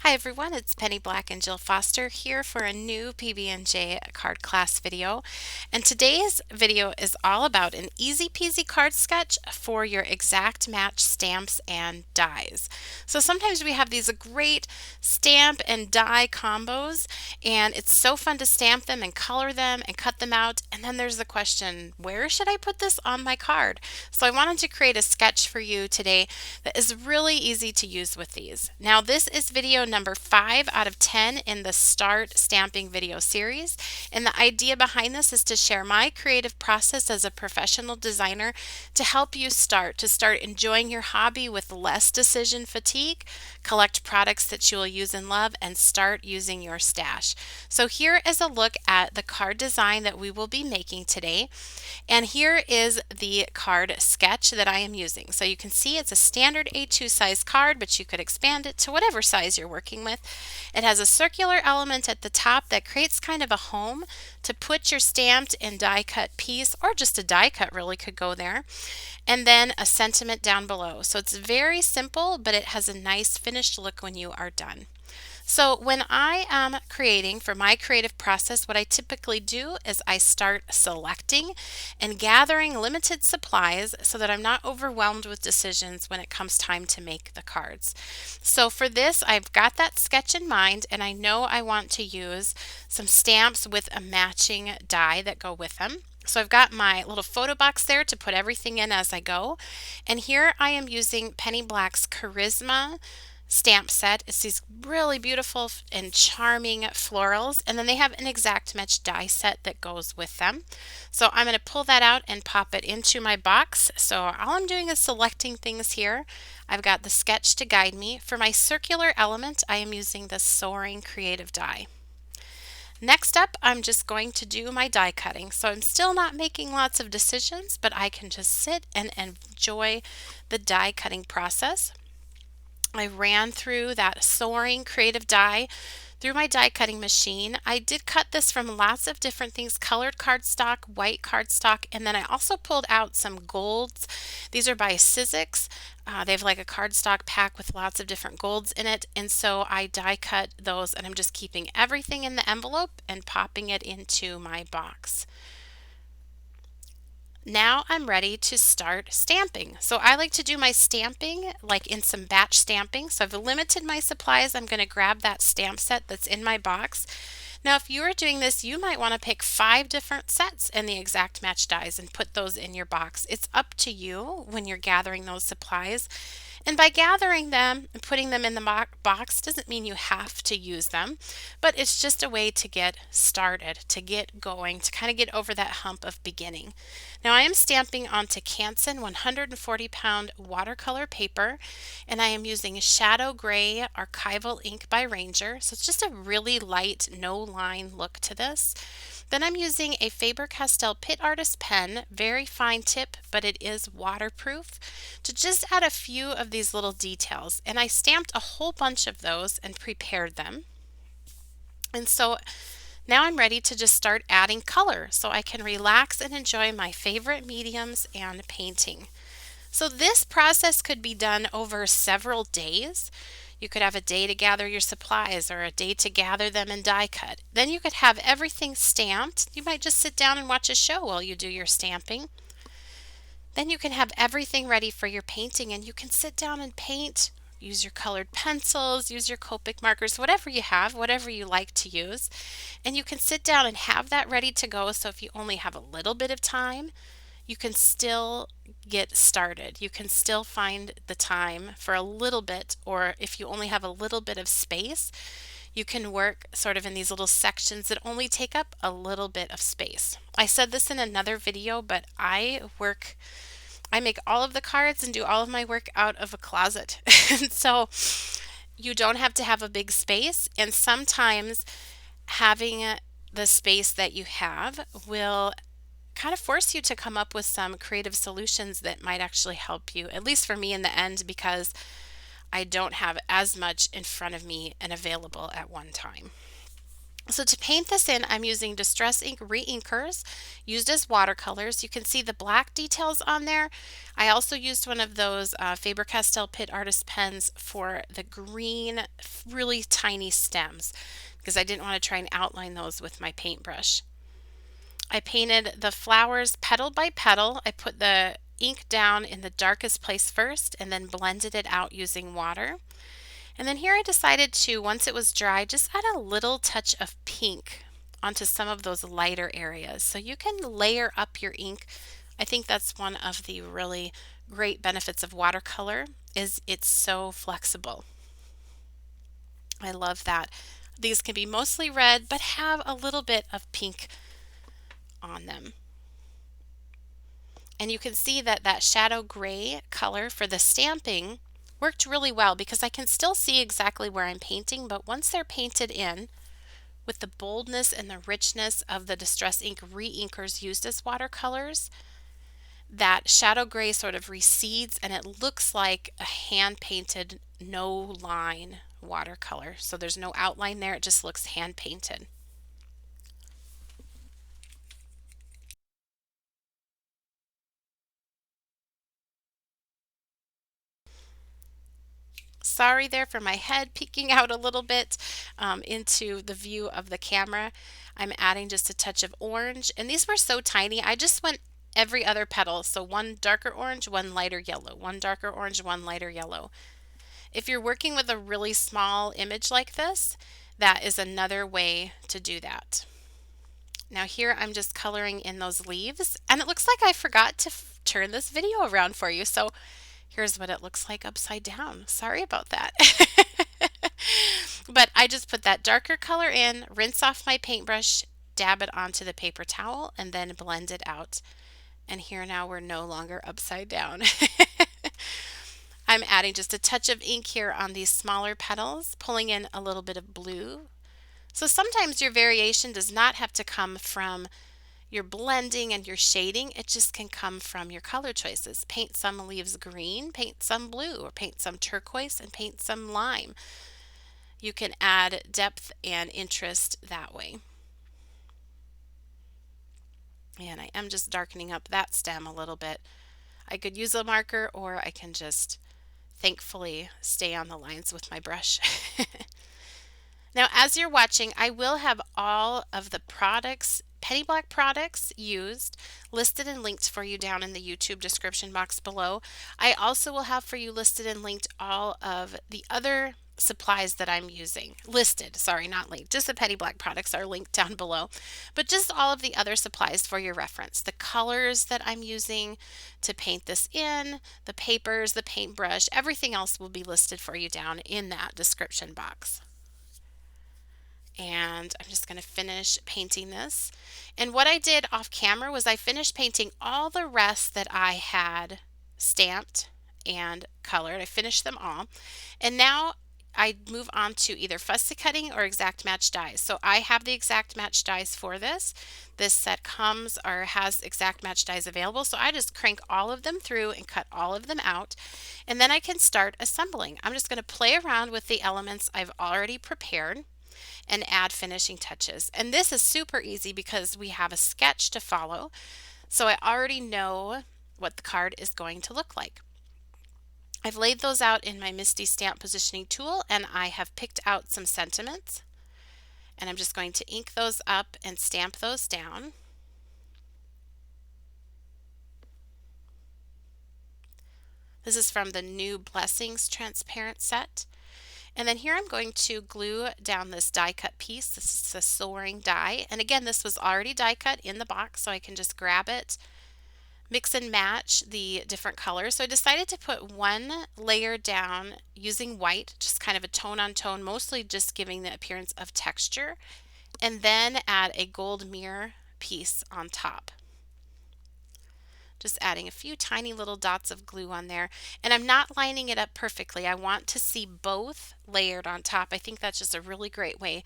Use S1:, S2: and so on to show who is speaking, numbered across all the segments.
S1: Hi everyone, it's Penny Black and Jill Foster here for a new PB&J card class video. And today's video is all about an easy-peasy card sketch for your exact match stamps and dies. So sometimes we have these great stamp and die combos, and it's so fun to stamp them and color them and cut them out. And then there's the question, where should I put this on my card? So I wanted to create a sketch for you today that is really easy to use with these. Now this is video number 5 out of 10 in the START stamping video series, and the idea behind this is to share my creative process as a professional designer to help you start enjoying your hobby with less decision fatigue, collect products that you will use and love, and start using your stash. So here is a look at the card design that we will be making today, and here is the card sketch that I am using. So you can see it's a standard A2 size card, but you could expand it to whatever size you're working with. It has a circular element at the top that creates kind of a home to put your stamped and die cut piece, or just a die cut really could go there, and then a sentiment down below. So it's very simple, but it has a nice finished look when you are done. So when I am creating for my creative process, what I typically do is I start selecting and gathering limited supplies so that I'm not overwhelmed with decisions when it comes time to make the cards. So for this, I've got that sketch in mind, and I know I want to use some stamps with a matching die that go with them. So I've got my little photo box there to put everything in as I go. And here I am using Penny Black's Charisma stamp set. It's these really beautiful and charming florals, and then they have an exact match die set that goes with them. So I'm going to pull that out and pop it into my box. So all I'm doing is selecting things here. I've got the sketch to guide me. For my circular element, I am using the Soaring Creative die. Next up, I'm just going to do my die cutting. So I'm still not making lots of decisions, but I can just sit and enjoy the die cutting process. I ran through that Soaring Creative die through my die cutting machine. I did cut this from lots of different things: colored cardstock, white cardstock, and then I also pulled out some golds. These are by Sizzix. They have like a cardstock pack with lots of different golds in it, and so I die cut those, and I'm just keeping everything in the envelope and popping it into my box. Now I'm ready to start stamping. So I like to do my stamping like in some batch stamping. So I've limited my supplies. I'm going to grab that stamp set that's in my box. Now if you are doing this, you might want to pick 5 different sets in the exact match dies and put those in your box. It's up to you when you're gathering those supplies. And by gathering them and putting them in the box doesn't mean you have to use them, but it's just a way to get started, to get going, to kind of get over that hump of beginning. Now I am stamping onto Canson 140-pound watercolor paper, and I am using Shadow Gray Archival ink by Ranger. So it's just a really light, no line look to this. Then I'm using a Faber-Castell PITT Artist pen, very fine tip, but it is waterproof, to just add a few of these little details. And I stamped a whole bunch of those and prepared them. And so now I'm ready to just start adding color so I can relax and enjoy my favorite mediums and painting. So this process could be done over several days. You could have a day to gather your supplies or a day to gather them and die cut. Then you could have everything stamped. You might just sit down and watch a show while you do your stamping. Then you can have everything ready for your painting, and you can sit down and paint. Use your colored pencils, use your Copic markers, whatever you have, whatever you like to use. And you can sit down and have that ready to go, so if you only have a little bit of time, you can still get started. You can still find the time for a little bit, or if you only have a little bit of space, you can work sort of in these little sections that only take up a little bit of space. I said this in another video, but I make all of the cards and do all of my work out of a closet. And so you don't have to have a big space, and sometimes having the space that you have will kind of force you to come up with some creative solutions that might actually help you, at least for me in the end, because I don't have as much in front of me and available at one time. So to paint this in, I'm using Distress Ink Reinkers used as watercolors. You can see the black details on there. I also used one of those Faber-Castell PITT Artist pens for the green, really tiny stems because I didn't want to try and outline those with my paintbrush. I painted the flowers petal by petal. I put the ink down in the darkest place first and then blended it out using water. And then here I decided to, once it was dry, just add a little touch of pink onto some of those lighter areas. So you can layer up your ink. I think that's one of the really great benefits of watercolor is it's so flexible. I love that. These can be mostly red, but have a little bit of pink on them. And you can see that that shadow gray color for the stamping worked really well because I can still see exactly where I'm painting, but once they're painted in with the boldness and the richness of the Distress Ink Reinkers used as watercolors, that shadow gray sort of recedes and it looks like a hand painted no line watercolor. So there's no outline there, it just looks hand painted. Sorry there for my head peeking out a little bit into the view of the camera. I'm adding just a touch of orange, and these were so tiny. I just went every other petal, so one darker orange, one lighter yellow, one darker orange, one lighter yellow. If you're working with a really small image like this, that is another way to do that. Now here I'm just coloring in those leaves, and it looks like I forgot to turn this video around for you. So here's what it looks like upside down. Sorry about that. But I just put that darker color in, rinse off my paintbrush, dab it onto the paper towel, and then blend it out. And here now we're no longer upside down. I'm adding just a touch of ink here on these smaller petals, pulling in a little bit of blue. So sometimes your variation does not have to come from your blending and your shading, it just can come from your color choices. Paint some leaves green, paint some blue, or paint some turquoise and paint some lime. You can add depth and interest that way. And I am just darkening up that stem a little bit. I could use a marker or I can just thankfully stay on the lines with my brush. Now, as you're watching, I will have all of the products, Penny Black products used, listed and linked for you down in the YouTube description box below. I also will have for you listed and linked all of the other supplies that I'm using. Listed, sorry, not linked. Just the Penny Black products are linked down below. But just all of the other supplies for your reference. The colors that I'm using to paint this in, the papers, the paintbrush, everything else will be listed for you down in that description box. And I'm just going to finish painting this. And what I did off camera was I finished painting all the rest that I had stamped and colored. I finished them all. And now I move on to either fussy cutting or exact match dies. So I have the exact match dies for this. This set comes or has exact match dies available. So I just crank all of them through and cut all of them out. And then I can start assembling. I'm just going to play around with the elements I've already prepared and add finishing touches. And this is super easy because we have a sketch to follow. So I already know what the card is going to look like. I've laid those out in my MISTI stamp positioning tool and I have picked out some sentiments. And I'm just going to ink those up and stamp those down. This is from the new Blessings transparent set. And then here I'm going to glue down this die cut piece. This is a soaring die. And again, this was already die cut in the box, so I can just grab it, mix and match the different colors. So I decided to put one layer down using white, just kind of a tone on tone, mostly just giving the appearance of texture, and then add a gold mirror piece on top. Just adding a few tiny little dots of glue on there, and I'm not lining it up perfectly. I want to see both layered on top. I think that's just a really great way.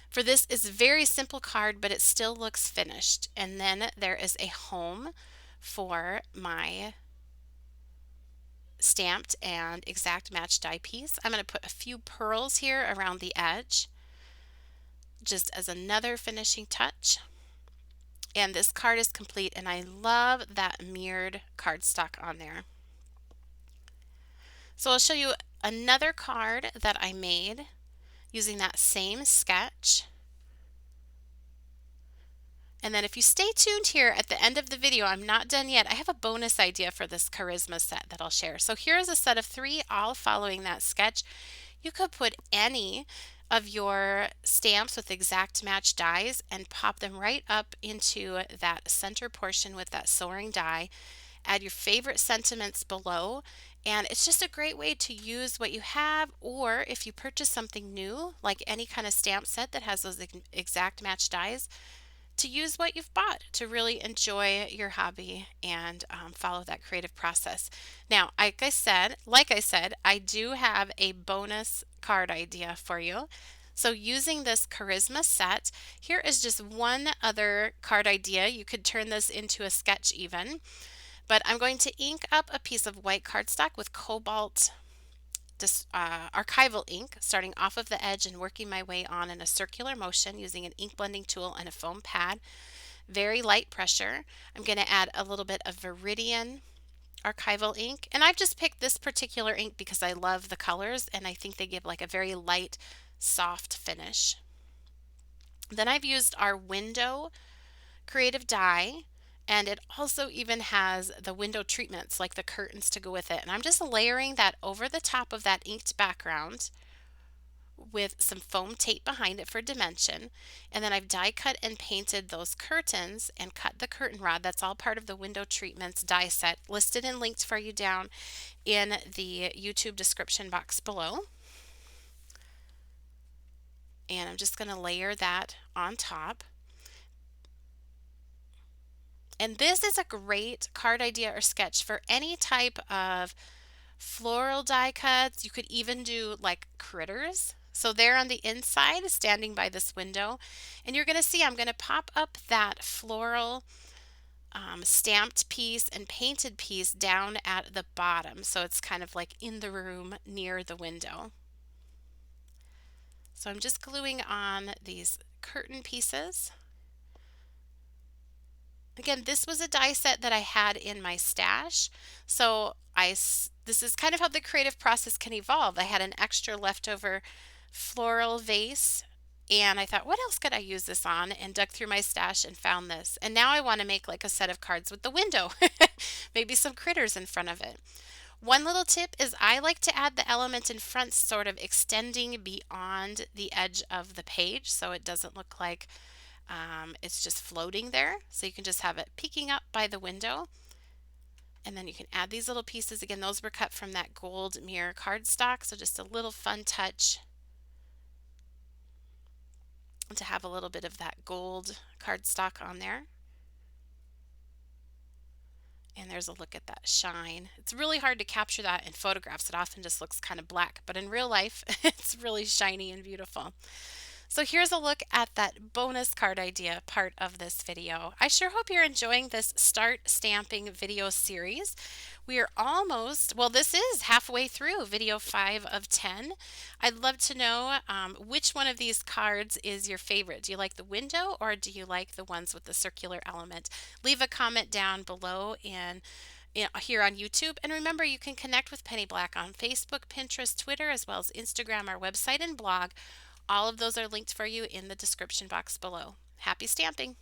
S1: For this is a very simple card, but it still looks finished. And then there is a home for my stamped and exact match die piece. I'm going to put a few pearls here around the edge, just as another finishing touch. And this card is complete, and I love that mirrored cardstock on there. So I'll show you another card that I made using that same sketch. And then if you stay tuned here at the end of the video, I'm not done yet. I have a bonus idea for this charisma set that I'll share. So here's a set of 3 all following that sketch. You could put any of your stamps with exact match dies and pop them right up into that center portion with that soaring die. Add your favorite sentiments below, and it's just a great way to use what you have, or if you purchase something new, like any kind of stamp set that has those exact match dies, to use what you've bought to really enjoy your hobby and follow that creative process. Now, like I said, I do have a bonus card idea for you. So using this charisma set, here is just one other card idea. You could turn this into a sketch even, but I'm going to ink up a piece of white cardstock with Cobalt Archival ink, starting off of the edge and working my way on in a circular motion using an ink blending tool and a foam pad. Very light pressure. I'm going to add a little bit of Viridian Archival ink, and I've just picked this particular ink because I love the colors and I think they give like a very light, soft finish. Then I've used our window creative die, and it also even has the window treatments like the curtains to go with it. And I'm just layering that over the top of that inked background with some foam tape behind it for dimension. And then I've die cut and painted those curtains and cut the curtain rod. That's all part of the window treatments die set, listed and linked for you down in the YouTube description box below. And I'm just going to layer that on top. And this is a great card idea or sketch for any type of floral die cuts. You could even do like critters. So they're on the inside standing by this window, and you're going to see I'm going to pop up that floral stamped piece and painted piece down at the bottom, so it's kind of like in the room near the window. So I'm just gluing on these curtain pieces. Again, this was a die set that I had in my stash, so this is kind of how the creative process can evolve. I had an extra leftover floral vase, and I thought, what else could I use this on? And dug through my stash and found this. And now I want to make like a set of cards with the window, maybe some critters in front of it. One little tip is I like to add the element in front sort of extending beyond the edge of the page so it doesn't look like it's just floating there. So you can just have it peeking up by the window. And then you can add these little pieces. Again, those were cut from that gold mirror cardstock, so just a little fun touch to have a little bit of that gold cardstock on there. And there's a look at that shine. It's really hard to capture that in photographs. It often just looks kind of black, but in real life, it's really shiny and beautiful. So here's a look at that bonus card idea part of this video. I sure hope you're enjoying this Start Stamping video series. We are almost, well, this is halfway through video 5 of 10. I'd love to know which one of these cards is your favorite. Do you like the window or do you like the ones with the circular element? Leave a comment down below and here on YouTube. And remember, you can connect with Penny Black on Facebook, Pinterest, Twitter, as well as Instagram, our website, and blog. All of those are linked for you in the description box below. Happy stamping!